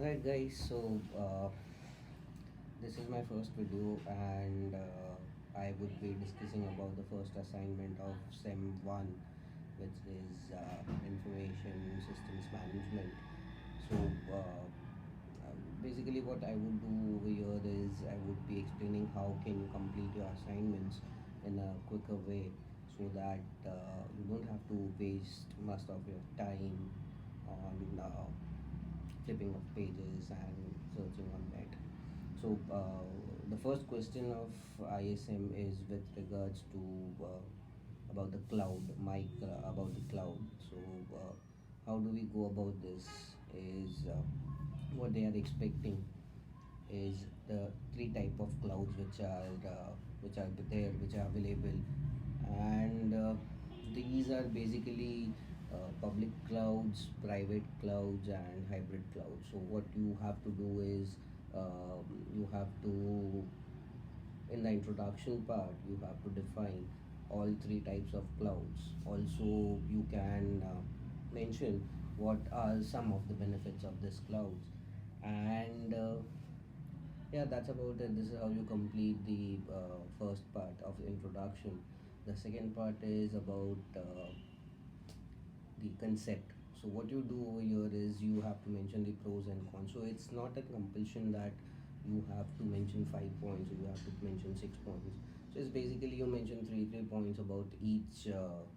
Alright, guys, so this is my first video, and I would be discussing about the first assignment of SEM 1, which is Information Systems Management. So, basically, what I would do over here is I would be explaining how can you complete your assignments in a quicker way so that you don't have to waste most of your time on flipping of pages and searching on net. So the first question of ISM is with regards to about the cloud, about the cloud. So how do we go about this? Is what they are expecting is the three type of clouds which are there, which are available, and these are basically public clouds, private clouds, and hybrid clouds. So what you have to do is you have to, in the introduction part, you have to define all three types of clouds. Also, you can mention what are some of the benefits of this clouds, and yeah, that's about it. This is how you complete the first part of the introduction. The second part is about the concept. So what you do over here is you have to mention the pros and cons. So it's not a compulsion that you have to mention 5 points or you have to mention 6 points. So it's basically you mention three points about each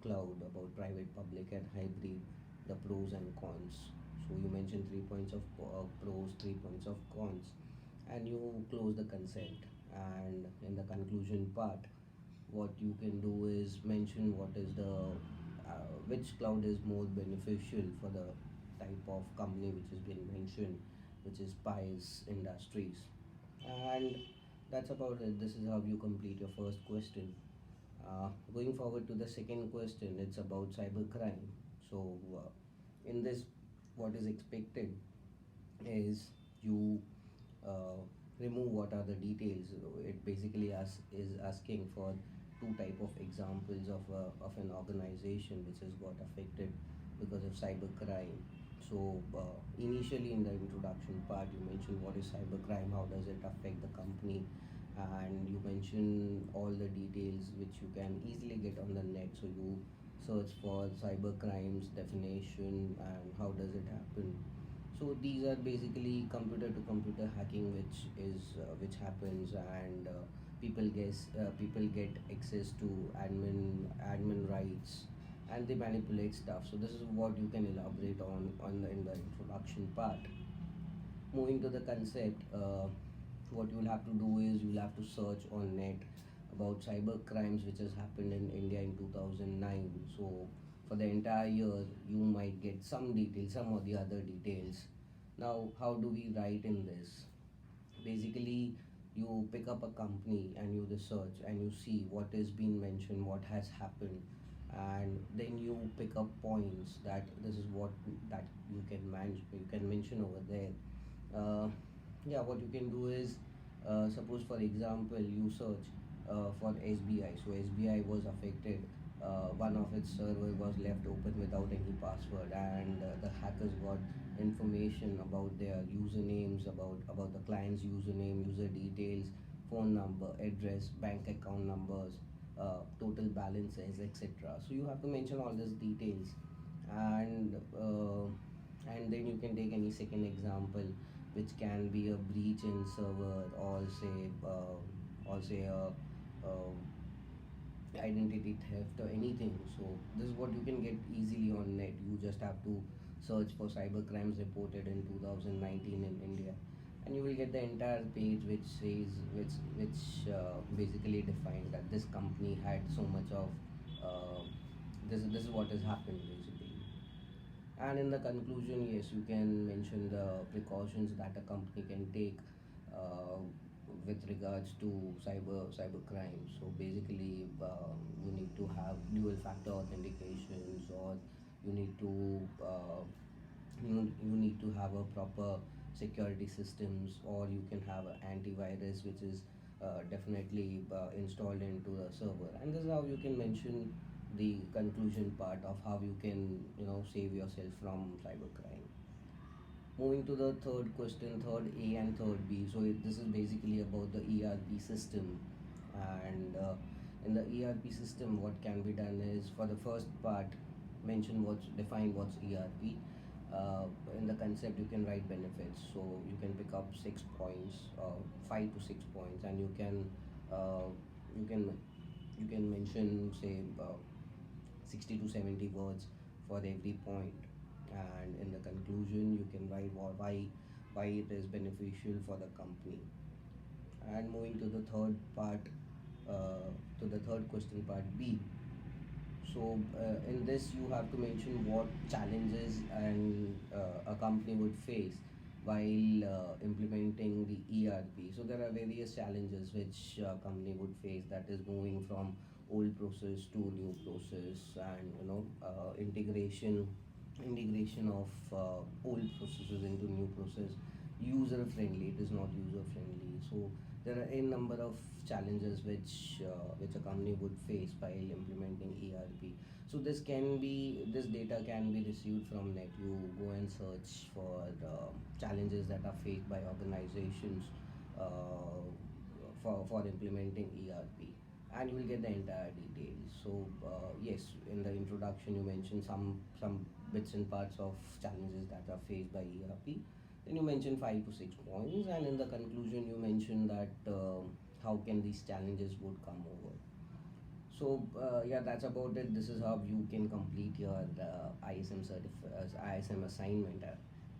cloud, about private, public, and hybrid, the pros and cons. So you mention 3 points of pros, 3 points of cons, and you close the concept. And in the conclusion part, what you can do is mention what is the which cloud is more beneficial for the type of company which has been mentioned, which is Pies Industries. And that's about it. This is how you complete your first question. Going forward to the second question, it's about cybercrime. So in this, what is expected is you uh, remove what are the details. It basically is asking for two type of examples of an organization which has got affected because of cybercrime. So initially in the introduction part, you mentioned what is cybercrime, how does it affect the company, and you mention all the details which you can easily get on the net. So you search for cybercrimes definition and how does it happen. So these are basically computer to computer hacking, which happens, and people get access to admin rights, and they manipulate stuff. So this is what you can elaborate on in the introduction part. Moving to the concept, what you'll have to do is you'll have to search on net about cyber crimes which has happened in India in 2009. So for the entire year, you might get some details, some of the other details. Now, how do we write in this? Basically, you pick up a company and you research and you see what is being mentioned, what has happened, and then you pick up points that this is what that you can mention over there. Yeah, what you can do is, suppose for example, you search for SBI. So SBI was affected. One of its server was left open without any password, and the hackers got information about their usernames, about the client's username, user details, phone number, address, bank account numbers, total balances, etc. So you have to mention all these details, and then you can take any second example, which can be a breach in server, or say a identity theft or anything. So this is what you can get easily on net. You just have to search for cyber crimes reported in 2019 in India, and you will get the entire page which says which basically defines that this company had so much of uh, this is what has happened basically. And in the conclusion, yes, you can mention the precautions that a company can take uh, with regards to cyber crime. So basically, you need to have dual factor authentications, or you need to you need to have a proper security systems, or you can have an antivirus which is definitely installed into the server. And this is how you can mention the conclusion part of how you can save yourself from cybercrime. Moving to the third question, third A and third B. So this is basically about the ERP system, and in the ERP system, what can be done is, for the first part, mention what's define what's ERP. In the concept, you can write benefits, so you can pick up 6 points, 5 to 6 points, and uh, you can you can mention, say, 60 to 70 words for every point. And in the conclusion, you can write why it is beneficial for the company. And moving to the third part, to the third question, part B. So in this, you have to mention what challenges and a company would face while implementing the ERP. So there are various challenges which a company would face, that is moving from old process to new process, and integration of old processes into new process. User friendly, it is not user friendly. So there are a number of challenges which a company would face while implementing ERP. So this data can be received from net. You go and search for challenges that are faced by organizations for implementing ERP, and you will get the entire details. So yes, in the introduction you mentioned some bits and parts of challenges that are faced by ERP. Then you mentioned 5 to 6 points, and in the conclusion you mentioned that how can these challenges would come over. So yeah, that's about it. This is how you can complete your ISM assignment,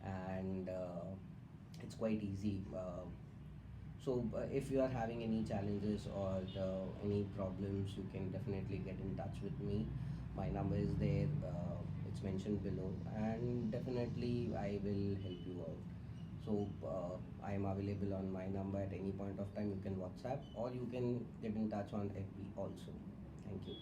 and it's quite easy. So if you are having any challenges or any problems, you can definitely get in touch with me. My number is there. It's mentioned below, and definitely I will help you out. So I am available on my number at any point of time. You can WhatsApp, or you can get in touch on FB also. Thank you.